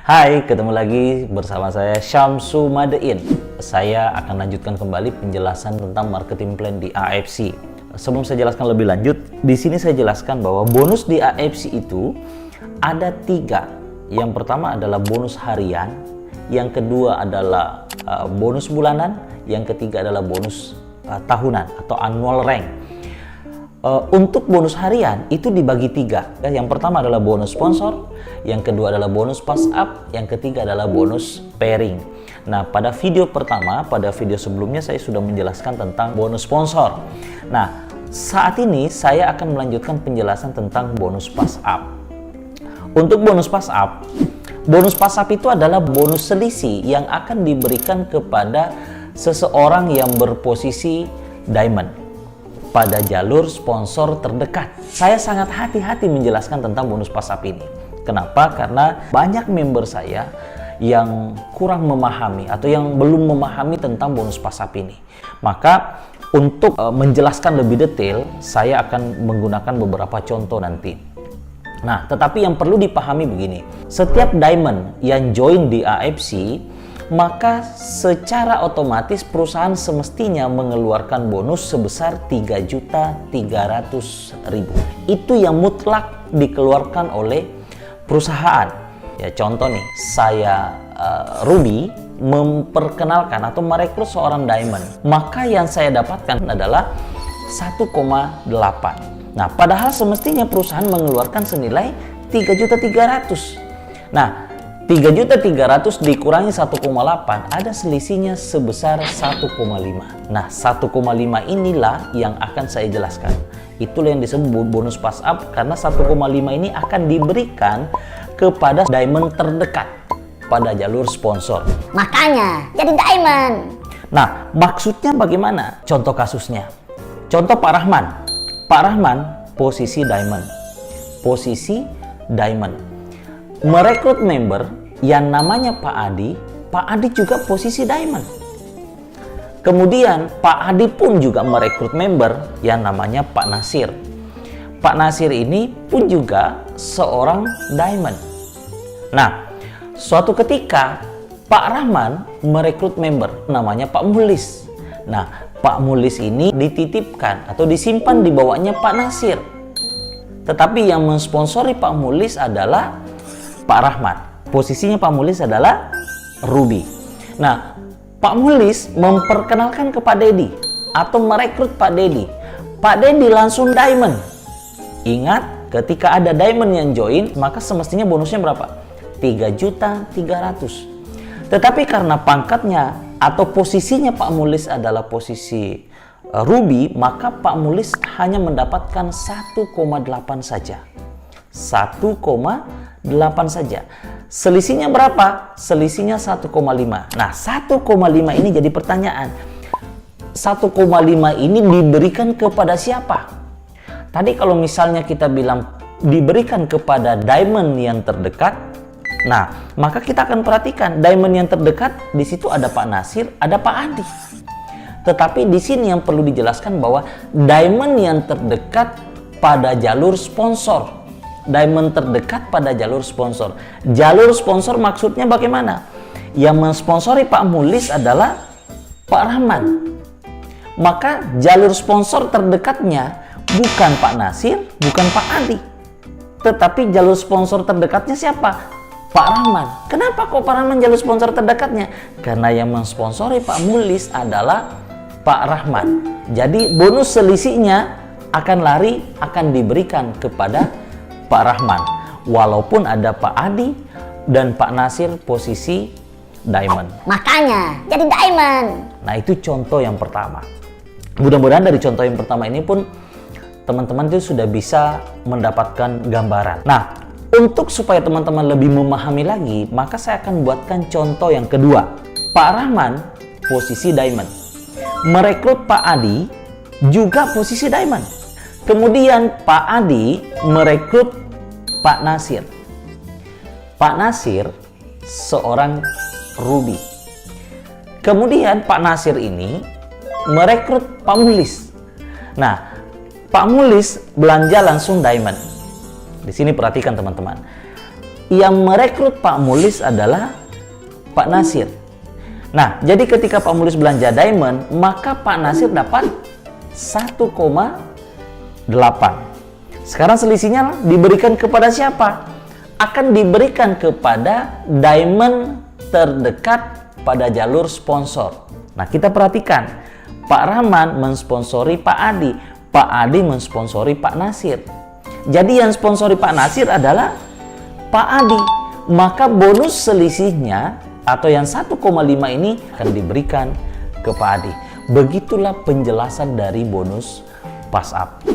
Hai, ketemu lagi bersama saya Syamsu Madain. Saya akan lanjutkan kembali penjelasan tentang marketing plan di AFC. Sebelum saya jelaskan lebih lanjut, di sini saya jelaskan bahwa bonus di AFC itu ada 3. Yang pertama adalah bonus harian, yang kedua adalah bonus bulanan, yang ketiga adalah bonus tahunan atau annual rank. Untuk bonus harian itu dibagi 3. Yang pertama adalah bonus sponsor, yang kedua adalah bonus pass up, yang ketiga adalah bonus pairing. Nah, pada video pertama, pada video sebelumnya saya sudah menjelaskan tentang bonus sponsor. Nah, saat ini saya akan melanjutkan penjelasan tentang bonus pass up. Untuk bonus pass up itu adalah bonus selisih yang akan diberikan kepada seseorang yang berposisi diamond pada jalur sponsor terdekat. Saya sangat hati-hati menjelaskan tentang bonus pass up ini. Kenapa? Karena banyak member saya yang kurang memahami atau yang belum memahami tentang bonus pass up ini. Maka untuk menjelaskan lebih detail, saya akan menggunakan beberapa contoh nanti. Nah, tetapi yang perlu dipahami begini. Setiap diamond yang join di AFC, maka secara otomatis perusahaan semestinya mengeluarkan bonus sebesar 3.300.000. Itu yang mutlak dikeluarkan oleh perusahaan. Ya, contoh nih, saya Ruby memperkenalkan atau merekrut seorang diamond, maka yang saya dapatkan adalah 1,8. Nah, padahal semestinya perusahaan mengeluarkan senilai 3.300.000. Nah, 3.300.000 dikurangi 1,8, ada selisihnya sebesar 1,5. Nah, 1,5 inilah yang akan saya jelaskan. Itulah yang disebut bonus pass up, karena 1,5 ini akan diberikan kepada diamond terdekat pada jalur sponsor. Makanya jadi diamond. Nah, maksudnya bagaimana? Contoh kasusnya. Contoh Pak Rahman. Pak Rahman posisi diamond. Posisi diamond. Merekrut member yang namanya Pak Adi. Pak Adi juga posisi diamond. Kemudian Pak Adi pun juga merekrut member yang namanya Pak Nasir. Pak Nasir ini pun juga seorang diamond. Nah, suatu ketika Pak Rahman merekrut member namanya Pak Mulis. Nah, Pak Mulis ini dititipkan atau disimpan di bawahnya Pak Nasir. Tetapi yang mensponsori Pak Mulis adalah Pak Rahman. Posisinya Pak Mulis adalah Ruby. Nah, Pak Mulis memperkenalkan ke Pak Dedi atau merekrut Pak Dedi. Pak Dedi langsung diamond. Ingat, ketika ada diamond yang join, maka semestinya bonusnya berapa? 3.300.000. Tetapi karena pangkatnya atau posisinya Pak Mulis adalah posisi Ruby, maka Pak Mulis hanya mendapatkan 1,8 saja. 1,8 saja. Selisihnya berapa? Selisihnya 1,5. Nah, 1,5 ini jadi pertanyaan. 1,5 ini diberikan kepada siapa? Tadi kalau misalnya kita bilang diberikan kepada diamond yang terdekat, nah, maka kita akan perhatikan diamond yang terdekat di situ ada Pak Nasir, ada Pak Adi. Tetapi di sini yang perlu dijelaskan bahwa diamond yang terdekat pada jalur sponsor. Diamond terdekat pada jalur sponsor. Jalur sponsor maksudnya bagaimana? Yang mensponsori Pak Mulis adalah Pak Rahman. Maka jalur sponsor terdekatnya bukan Pak Nasir, bukan Pak Adi. Tetapi jalur sponsor terdekatnya siapa? Pak Rahman. Kenapa kok Pak Rahman jalur sponsor terdekatnya? Karena yang mensponsori Pak Mulis adalah Pak Rahman. Jadi bonus selisihnya akan diberikan kepada Pak Rahman, walaupun ada Pak Adi dan Pak Nasir posisi diamond. Makanya jadi diamond. Nah, itu contoh yang pertama. Mudah-mudahan dari contoh yang pertama ini pun teman-teman itu sudah bisa mendapatkan gambaran. Nah, untuk supaya teman-teman lebih memahami lagi, maka saya akan buatkan contoh yang kedua. Pak Rahman posisi diamond. Merekrut Pak Adi juga posisi diamond. Kemudian Pak Adi merekrut Pak Nasir. Pak Nasir seorang Ruby. Kemudian Pak Nasir ini merekrut Pak Mulis. Nah, Pak Mulis belanja langsung diamond. Di sini perhatikan teman-teman. yang merekrut Pak Mulis adalah Pak Nasir. Nah, jadi ketika Pak Mulis belanja diamond, maka Pak Nasir dapat 1,8. Sekarang selisihnya diberikan kepada siapa? Akan diberikan kepada diamond terdekat pada jalur sponsor. Nah, kita perhatikan, Pak Rahman mensponsori Pak Adi, Pak Adi mensponsori Pak Nasir. Jadi yang sponsori Pak Nasir adalah Pak Adi. Maka bonus selisihnya atau yang 1,5 ini akan diberikan ke Pak Adi. Begitulah penjelasan dari bonus pass up.